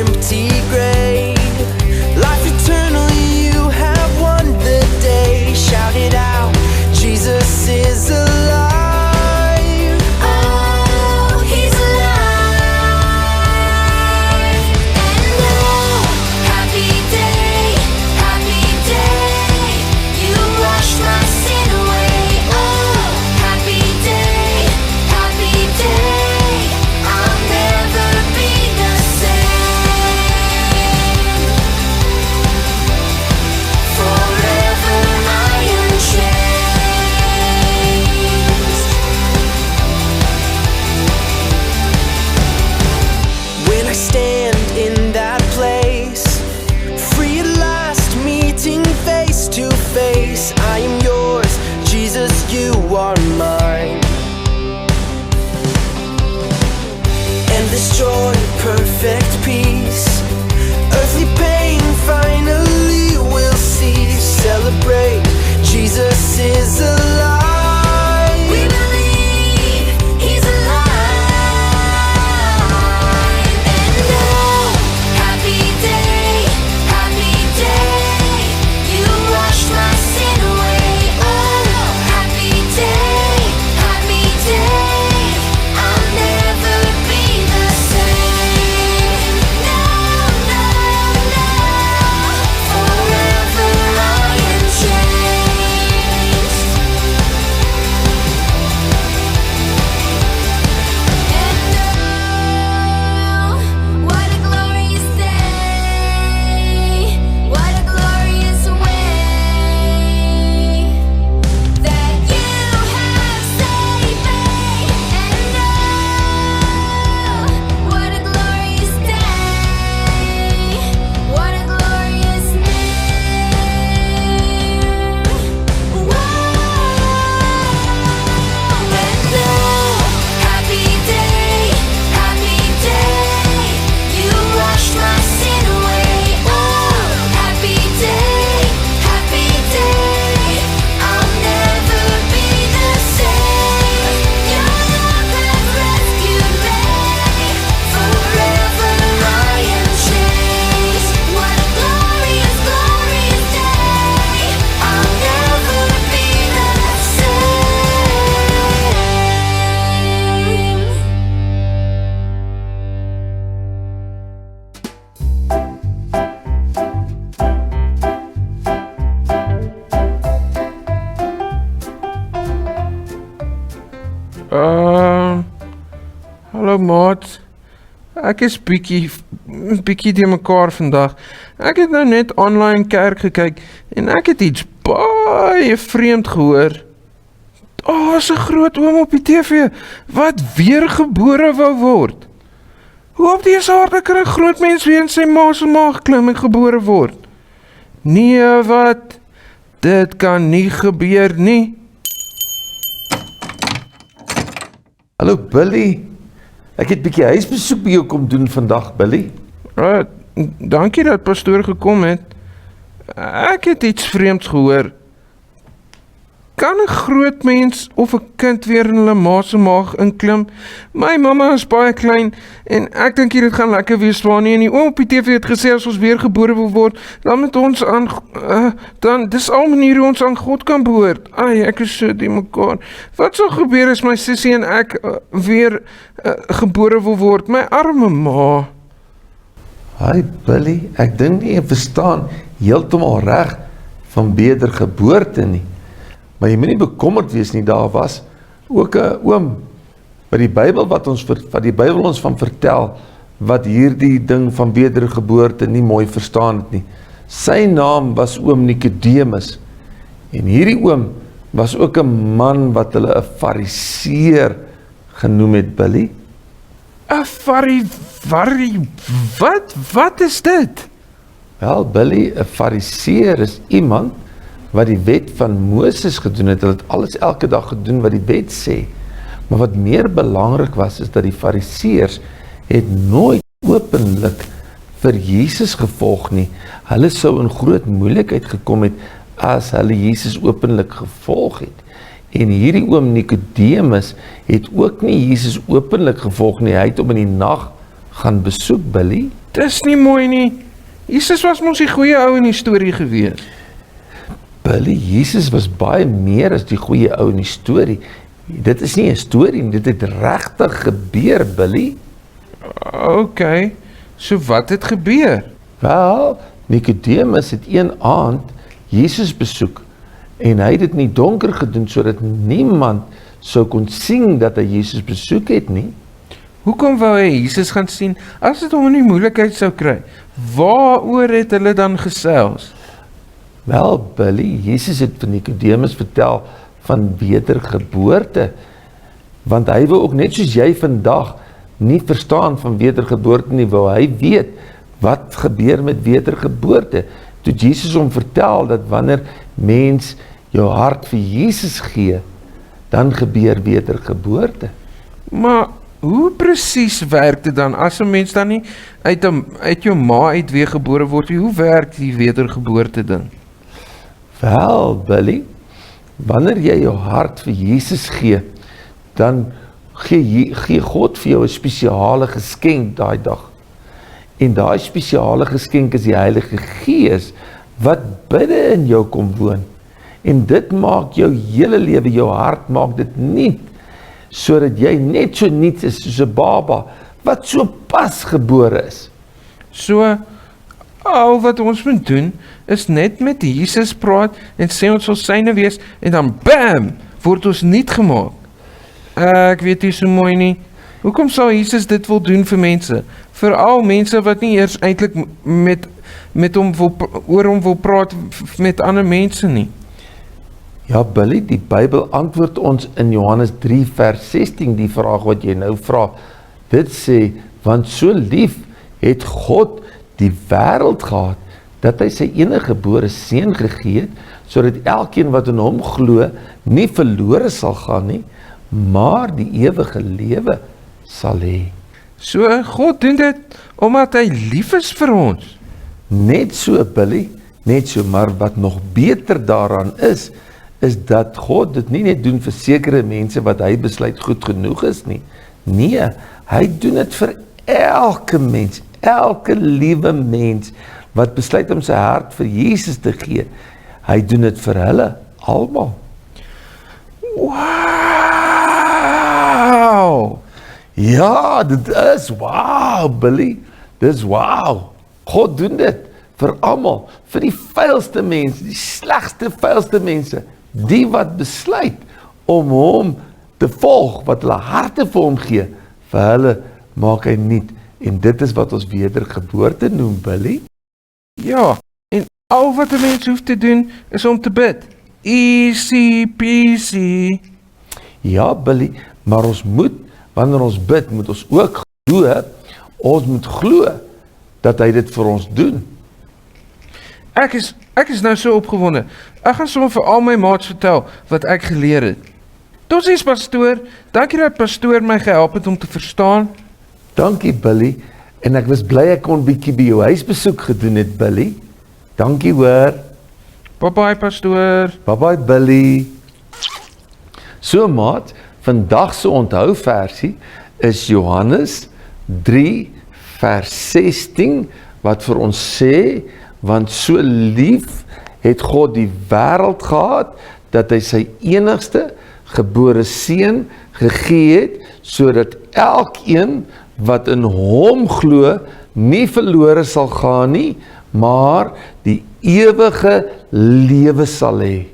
empty grave. Life eternal, you have won the day. Shout it out, Jesus is alive. Oh, He's alive. And oh, happy day, you washed my sin away. Oh, happy day, I'll never be the same. Forever I am changed. When I stand in that place, free at last, meeting face to face, I am yours, Jesus, you are mine. Endless joy, perfect peace, earthly pain finally will cease. Celebrate, Jesus is alive. We believe He's alive. And oh, happy day, you washed my sin away. Oh, happy day, I'll never be the same. No, forever I am changed. And oh, what a glorious day, what a glorious way that you have saved me. And oh, what a glorious day, what a glorious name. Whoa. And oh, happy day, you washed my sin away. Oh, happy day, I'll never be the same. Your love has rescued me. Forever I am changed. What a glorious, glorious day. I'll never be the same. Hallo maat. Ek is bietjie die mekaar vandag. Ek het nou net online kerk gekyk en ek het iets baie vreemd gehoor. Is 'n groot oom op die TV wat weergebore wou word. Hoe op dese aarde kan 'n groot mens weer in sy ma se maag klim en gebore word? Nee, wat? Dit kan nie gebeur nie. Hallo Billy, ek het bietjie huisbesoek by jou kom doen vandag, Billy. Dankie dat pastoor gekom het. Ek het iets vreemds gehoor. Kan 'n groot mens of 'n kind weer in hulle ma se maag inklim? My mamma is baie klein en ek dink dit gaan lekker wees waar nie. En die oom op die TV het gesê as ons weer gebore wil word, dan met ons aan dan dis al maniere hoe ons aan God kan behoort. Ai, ek is so die mekaar. Wat sal gebeur as my sussie en ek weer gebore wil word? My arme ma. Hi Billy, ek dink nie jy verstaan heeltemal reg van wedergeboorte nie. Maar jy moet nie bekommerd wees nie, daar was ook 'n oom by die Bybel wat die Bybel ons van vertel, wat hierdie ding van wedergeboorte nie mooi verstaan het nie. Sy naam was oom Nikodemus. En hierdie oom was ook 'n man wat hulle 'n fariseer genoem het, Billy. 'n Wat is dit? Wel, Billy, 'n fariseer is iemand wat die wet van Moses gedoen het. Hulle het alles elke dag gedoen wat die wet sê. Maar wat meer belangrik was, is dat die fariseërs het nooit openlik vir Jesus gevolg nie. Hulle sou in groot moeilikheid gekom het as hulle Jesus openlik gevolg het. En hierdie oom Nikodemus het ook nie Jesus openlik gevolg nie. Hy het hom in die nag gaan besoek, Billy. Dis nie mooi nie. Jesus was mos die goeie ou in die storie gewees. Billy, Jesus was baie meer as die goeie ou in die storie. Dit is nie 'n storie nie, dit het regtig gebeur, Billy. OK, so wat het gebeur? Wel, Nicodemus het een aand Jesus besoek en hy het dit in die donker gedoen sodat niemand sou kon sien dat hy Jesus besoek het nie. Hoekom wou hy Jesus gaan sien as dit hom in die moeilikheid sou kry? Waaroor het hulle dan gesels? Wel, Billy, Jesus het vir Nicodemus vertel van wedergeboorte, want hy wil ook net soos jy vandag nie verstaan van wedergeboorte nie, wou hy weet wat gebeur met wedergeboorte. Toe Jesus hom vertel dat wanneer mens jou hart vir Jesus gee, dan gebeur wedergeboorte. Maar hoe presies werk dit dan as 'n mens dan nie uit jou ma uit weer gebore word? Hoe werk die wedergeboorte ding? Wel, Billy, wanneer jy jou hart vir Jesus gee, dan gee God vir jou 'n spesiale geskenk daai dag. En daai spesiale geskenk is die Heilige Gees wat binne in jou kom woon. En dit maak jou hele lewe, jou hart maak dit nuut, sodat jy net so nuut is soos 'n baba wat so pas gebore is. So, al wat ons moet doen, is net met Jesus praat en sê ons sal syne wees, en dan bam, word ons nuut gemaak. Ek weet nie so mooi nie. Hoekom sal Jesus dit wil doen vir mense? Veral mense wat nie eers eintlik met hom oor hom wil praat met ander mense nie. Ja, Billy, die Bybel antwoord ons in Johannes 3 vers 16 die vraag wat jy nou vra. Dit sê, want so lief het God die wêreld gehad, dat hy sy eniggebore seun gegee het, sodat elkeen wat in hom glo, nie verlore sal gaan nie, maar die ewige lewe sal hê. So, God doen dit omdat hy lief is vir ons. Net so, Billy, net so, maar wat nog beter daaraan is dat God dit nie net doen vir sekere mense wat hy besluit goed genoeg is nie. Nee, hy doen dit vir elke mens, elke liewe mens wat besluit om sy hart vir Jesus te gee. Hy doen dit vir hulle, almal. Wow! Ja, dit is wow, Billy. Dis wow. God doen dit vir almal, vir die vuilste mense, die slegste, vuilste mense, die wat besluit om hom te volg, wat hulle harte vir hom gee, vir hulle maak hy nuut. En dit is wat ons wedergeboorte noem, Billy. Ja, en al wat 'n mens hoef te doen, is om te bid. Easy peasy. Ja, Billy, maar ons moet, wanneer ons bid, moet ons ook glo, ons moet glo, dat hy dit vir ons doen. Ek is nou so opgewonde. Ek gaan sommer vir al my maats vertel wat ek geleer het. Totsiens pastoor, dankie dat pastoor my gehelp het om te verstaan. Dankie, Billy, en ek was bly ek kon bietjie by jou huisbesoek gedoen het, Billy. Dankie hoor. Bye bye pastoor. Bye bye, Billy. So maat, vandag se onthou versie is Johannes 3 vers 16 wat vir ons sê, want so lief het God die wêreld gehad dat hy sy enigste gebore seun gegee het sodat elkeen wat in hom glo nie verlore sal gaan nie, maar die ewige lewe sal hê.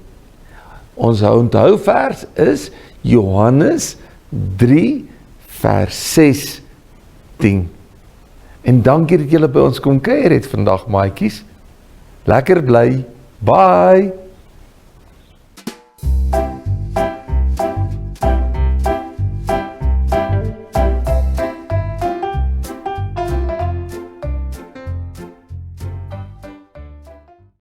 Ons onthou vers is Johannes 3 vers 16. En dankie dat julle by ons kom kuier het vandag, maatjies. Lekker bly. Bye.